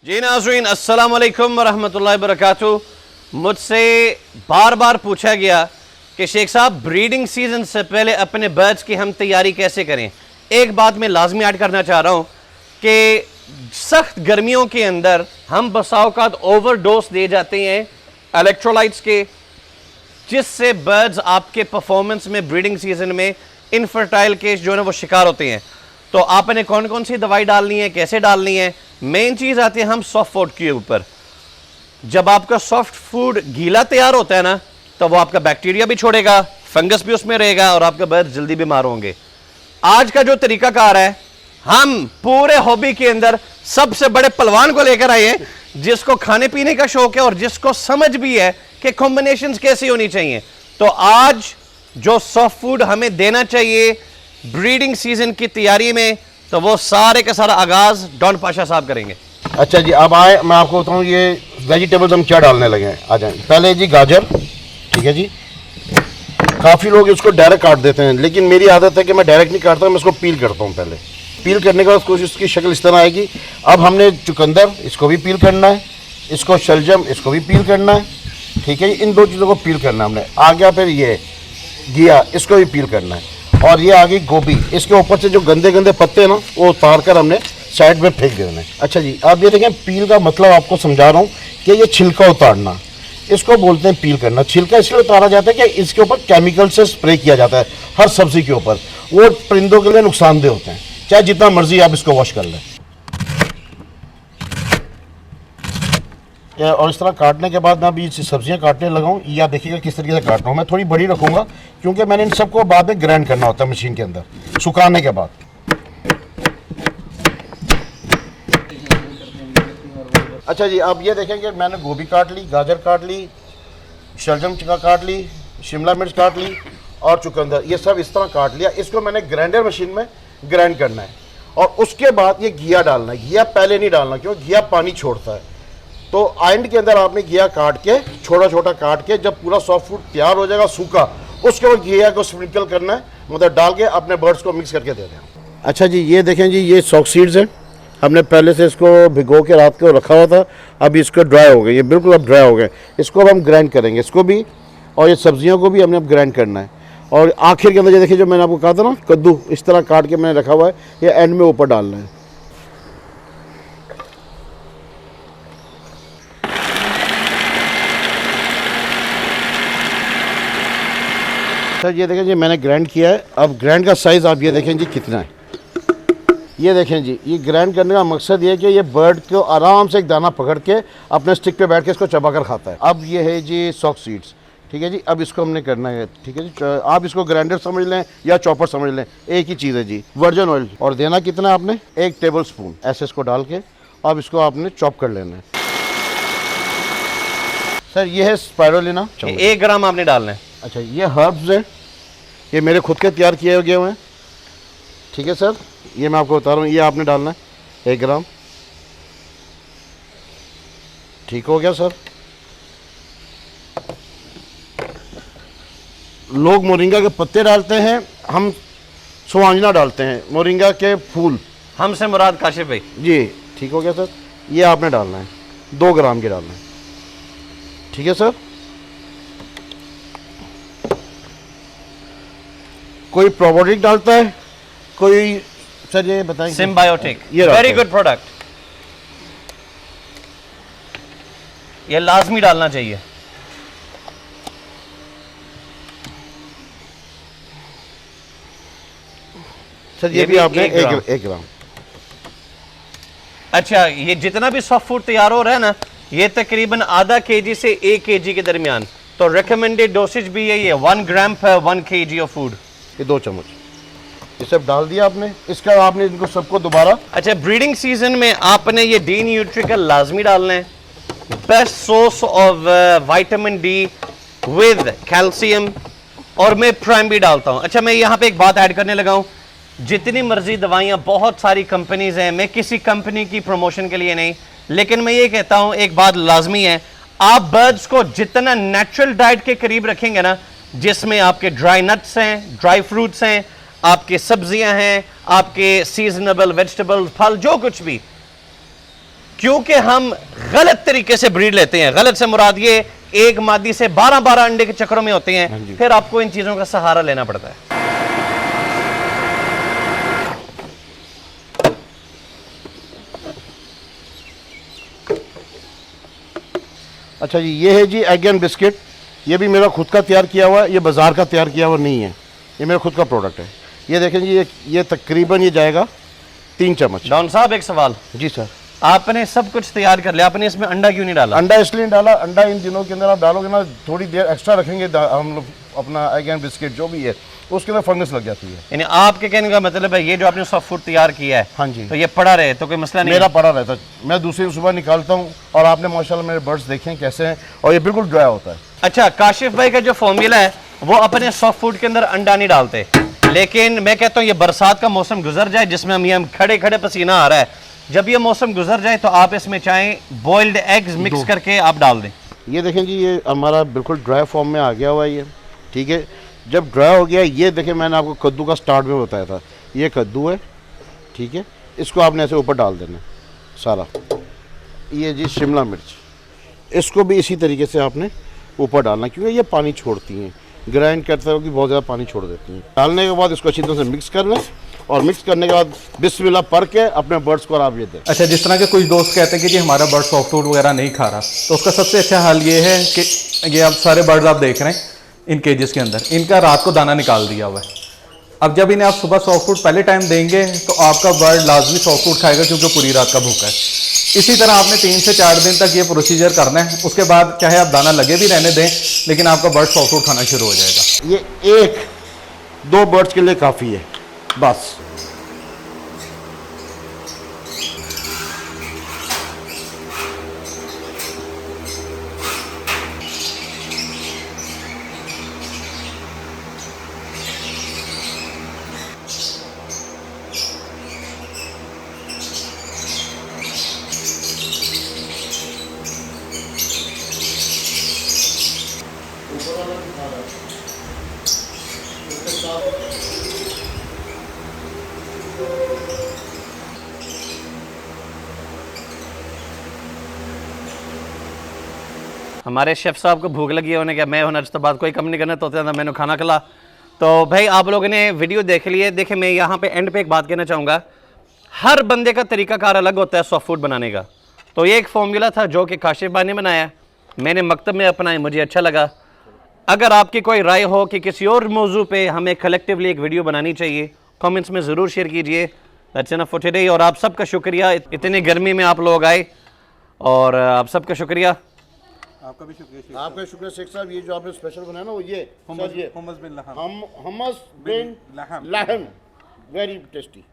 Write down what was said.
जी नाज़रीन, अस्सलाम वालेकुम वरहमतुल्लाहि वबरकातुहू। मुझसे बार बार पूछा गया कि शेख साहब, ब्रीडिंग सीजन से पहले अपने बर्ड्स की हम तैयारी कैसे करें। एक बात मैं लाजमी ऐड करना चाह रहा हूँ कि सख्त गर्मियों के अंदर हम बसाओकात ओवरडोज दे जाते हैं इलेक्ट्रोलाइट्स के, जिससे बर्ड्स आपके परफॉर्मेंस में ब्रीडिंग सीजन में इनफर्टाइल केस जो है ना वो शिकार होते हैं। तो आपने कौन कौन सी दवाई डालनी है, कैसे डालनी है। मेन चीज़ आती है हम सॉफ्ट फूड के ऊपर। जब आपका सॉफ्ट फूड गीला तैयार होता है ना, तो वो आपका बैक्टीरिया भी छोड़ेगा, फंगस भी उसमें रहेगा और आपके बर्ड जल्दी बीमार होंगे। आज का जो तरीकाकार है, हम पूरे हॉबी के अंदर सबसे बड़े पहलवान को लेकर आए हैं, जिसको खाने पीने का शौक है और जिसको समझ भी है कि कॉम्बिनेशंस कैसी होनी चाहिए। तो आज जो सॉफ्ट फूड हमें देना चाहिए ब्रीडिंग सीजन की तैयारी में, तो वो सारे का सारा आगाज डॉन पाशा साहब करेंगे। अच्छा जी, अब आए मैं आपको बताऊं ये वेजिटेबल्स हम क्या डालने लगे हैं। आ जाएं। पहले जी गाजर, ठीक है जी। काफ़ी लोग इसको डायरेक्ट काट देते हैं, लेकिन मेरी आदत है कि मैं डायरेक्ट नहीं काटता, मैं इसको पील करता हूँ। पहले पील करने के बाद कुछ इसकी शक्ल इस तरह आएगी। अब हमने चुकंदर, इसको भी पील करना है, इसको शलजम, इसको भी पील करना है, ठीक है। इन दो चीज़ों को पील करना है हमने। आ गया फिर ये घिया, इसको भी पील करना है। और ये आ गई गोभी, इसके ऊपर से जो गंदे गंदे पत्ते हैं ना, वो उतार कर हमने साइड में फेंक देना है। अच्छा जी, आप ये देखें, पील का मतलब आपको समझा रहा हूँ कि ये छिलका उतारना, इसको बोलते हैं पील करना। छिलका इसलिए उतारा जाता है कि इसके ऊपर केमिकल से स्प्रे किया जाता है हर सब्जी के ऊपर। वो परिंदों के लिए नुकसानदेह होते हैं, चाहे जितना मर्जी आप इसको वॉश कर लें। और इस तरह काटने के बाद मैं अभी सब्जियां काटने लगा हूँ। या देखिएगा किस तरीके से काट रहा हूँ। मैं थोड़ी बड़ी रखूँगा क्योंकि मैंने इन सबको बाद में ग्राइंड करना होता है मशीन के अंदर सुखाने के बाद। अच्छा जी, अब ये देखेंगे मैंने गोभी काट ली, गाजर काट ली, शलजम काट ली, शिमला मिर्च काट ली और चुकंदर, ये सब इस तरह काट लिया। इसको मैंने ग्राइंडर मशीन में ग्राइंड करना है। और उसके बाद ये घिया डालना है। घिया पहले नहीं डालना, क्योंकि घिया पानी छोड़ता है। तो एंड के अंदर आपने घिया काट के, छोटा छोटा काट के, जब पूरा सॉफ्ट फूड तैयार हो जाएगा सूखा, उसके बाद घिया को स्प्रिंकल करना है, मतलब डाल के अपने बर्ड्स को मिक्स करके दे दें। अच्छा जी, ये देखें जी, ये सॉक सीड्स हैं। हमने पहले से इसको भिगो के रात को रखा हुआ था, अभी इसको ड्राई हो गए, ये बिल्कुल अब ड्राई हो गए। इसको अब हम ग्राइंड करेंगे, इसको भी और ये सब्जियों को भी हमने अब ग्राइंड करना है। और आखिर के अंदर ये देखिए, जो मैंने आपको कहा था ना, कद्दू इस तरह काट के मैंने रखा हुआ है, ये एंड में ऊपर डालना है। सर ये देखें जी, मैंने ग्राइंड किया है। अब ग्राइंड का साइज़ आप ये देखें जी कितना है। ये देखें जी, ये ग्राइंड करने का मकसद ये है कि ये बर्ड को आराम से एक दाना पकड़ के अपने स्टिक पे बैठ के इसको चबा कर खाता है। अब ये है जी सॉक सीड्स, ठीक है जी। अब इसको हमने करना है, ठीक है जी। आप इसको ग्राइंडर समझ लें या चॉपर समझ लें, एक ही चीज़ है जी। वर्जिन ऑयल, और देना कितना है आपने, 1 टेबल स्पून ऐसे इसको डाल के अब इसको आपने चॉप कर लेना है। सर ये है स्पाइरुलिना, 1 ग्राम आपने डालना है। अच्छा, ये हर्ब्स है, ये मेरे खुद के तैयार किए हुए हैं, ठीक है सर। ये मैं आपको बता रहा हूँ, ये आपने डालना है 1 ग्राम। ठीक हो गया सर। लोग मोरिंगा के पत्ते डालते हैं, हम सुवांजना डालते हैं, मोरिंगा के फूल। हमसे मुराद काशिफ भाई जी। ठीक हो गया सर। ये आपने डालना है, 2 ग्राम के डालना है, ठीक है सर। कोई प्रोबायोटिक डालता है, कोई सर ये बताएंगे। सिम्बायोटिक, ये वेरी गुड प्रोडक्ट, ये लाजमी डालना चाहिए। सर ये भी आपने 1 ग्राम। अच्छा, ये जितना भी सॉफ्ट फूड तैयार हो रहा है ना, ये तकरीबन आधा kg से 1 kg के दरमियान। तो रिकमेंडेड डोसेज भी यही है, 1 ग्राम पर 1 kg ऑफ फूड। ये 2 चम्मच ये सब डाल दिया आपने। इसका आपने इनको सबको दोबारा। अच्छा, ब्रीडिंग सीजन में आपने ये डी न्यूट्रिकल लाजमी डालना है, best source of vitamin D with calcium. और मैं प्राइम भी डालता हूँ। अच्छा, मैं यहाँ पे एक बात ऐड करने लगा हूँ, जितनी मर्जी दवाइयाँ, बहुत सारी कंपनीज हैं, मैं किसी कंपनी की प्रमोशन के लिए नहीं, लेकिन मैं ये कहता हूँ एक बात लाजमी है, आप बर्ड्स को जितना नेचुरल डाइट के करीब रखेंगे ना, जिसमें आपके ड्राई नट्स हैं, ड्राई फ्रूट्स हैं, आपके सब्जियां हैं, आपके सीजनेबल वेजिटेबल, फल, जो कुछ भी, क्योंकि हम गलत तरीके से ब्रीड लेते हैं। गलत से मुराद ये एक मादी से 12-12 अंडे के चक्करों में होते हैं, फिर आपको इन चीजों का सहारा लेना पड़ता है। अच्छा जी, ये है जी एग एंड बिस्किट। ये भी मेरा खुद का तैयार किया हुआ है, ये बाज़ार का तैयार किया हुआ नहीं है, ये मेरा खुद का प्रोडक्ट है। ये देखें जी, ये तकरीबन ये जाएगा 3 चम्मच। डॉन साहब एक सवाल, जी सर। आपने सब कुछ तैयार कर लिया, आपने इसमें अंडा क्यों नहीं डाला? अंडा इसलिए नहीं डाला, अंडा इन दिनों के अंदर आप डालोगे ना, थोड़ी देर एक्स्ट्रा रखेंगे हम लोग अपना एग एंड बिस्किट जो भी है, उसके अंदर फंगस लग जाती है। यानी आपके कहने का मतलब है ये जो आपने सॉफ्ट फूड तैयार किया है, हाँ जी, तो ये पड़ा रहे तो कोई मसला नहीं? मेरा पड़ा रहता, मैं दूसरी सुबह निकालता हूँ और आपने माशाल्लाह मेरे बर्ड्स देखे हैं कैसे हैं, और ये बिल्कुल ड्राई होता है। अच्छा, काशिफ भाई का जो फॉर्मूला है वो अपने सॉफ्ट फूड के अंदर अंडा नहीं डालते, लेकिन मैं कहता हूँ ये बरसात का मौसम गुजर जाए जिसमें हम खड़े खड़े पसीना आ रहा है, जब ये मौसम गुजर जाए तो आप इसमें चाहें बॉइल्ड एग्स मिक्स करके आप डाल दें। ये देखें जी, ये हमारा बिल्कुल ड्राई फॉर्म में आ गया हुआ है ये, ठीक है। जब ड्राई हो गया, ये देखें मैंने आपको कद्दू का स्टार्ट में बताया था, ये कद्दू है, ठीक है। इसको आपने ऐसे ऊपर डाल देना सारा। ये जी शिमला मिर्च, इसको भी इसी तरीके से आपने ऊपर डालना, क्योंकि ये पानी छोड़ती हैं, ग्राइंड करते वक्त बहुत ज़्यादा पानी छोड़ देती हैं। डालने के बाद इसको अच्छी तरह से मिक्स कर लें, और मिक्स करने के बाद बिस्मिल्लाह पढ़ के अपने बर्ड्स को आप ये दें। अच्छा, जिस तरह के कुछ दोस्त कहते हैं कि जी हमारा बर्ड सॉफ्ट फूड वगैरह नहीं खा रहा, तो उसका सबसे अच्छा हल ये है कि ये आप सारे बर्ड्स आप देख रहे हैं इन केजेस के अंदर, इनका रात को दाना निकाल दिया हुआ है। अब जब इन्हें आप सुबह सॉफ्ट फूड पहले टाइम देंगे तो आपका बर्ड लाजमी सॉफ्ट फूड खाएगा, क्योंकि पूरी रात का भूखा है। इसी तरह आपने 3 से 4 दिन तक ये प्रोसीजर करना है। उसके बाद चाहे आप दाना लगे भी रहने दें, लेकिन आपका बर्ड सॉफ्ट फूड खाना शुरू हो जाएगा। ये 1-2 बर्ड्स के लिए काफ़ी है बस। हमारे शेफ साहब को भूख लगी है, उन्हें क्या मैं होना तो बात कोई कम नहीं करना, तो मैंने खाना खिला। तो भाई आप लोगों ने वीडियो देख लिए। देखिए, मैं यहाँ पे एंड पे एक बात कहना चाहूँगा, हर बंदे का तरीकाकार अलग होता है सॉफ्ट फूड बनाने का। तो ये एक फॉर्मूला था जो कि काशिफ भाई ने बनाया, मैंने मकतब में अपनाया, मुझे अच्छा लगा। अगर आपकी कोई राय हो कि किसी और मौजू पे हमें कलेक्टिवली एक वीडियो बनानी चाहिए, कमेंट्स में ज़रूर शेयर कीजिए। That's enough for today. और आप सबका शुक्रिया, इतनी गर्मी में आप लोग आए, और आप सबका शुक्रिया। आपका भी शुक्रिया। आपका शुक्रिया शेख साहब। ये जो आपने स्पेशल बनाया ना, वो ये hummus bin laham। hummus bin laham, very tasty.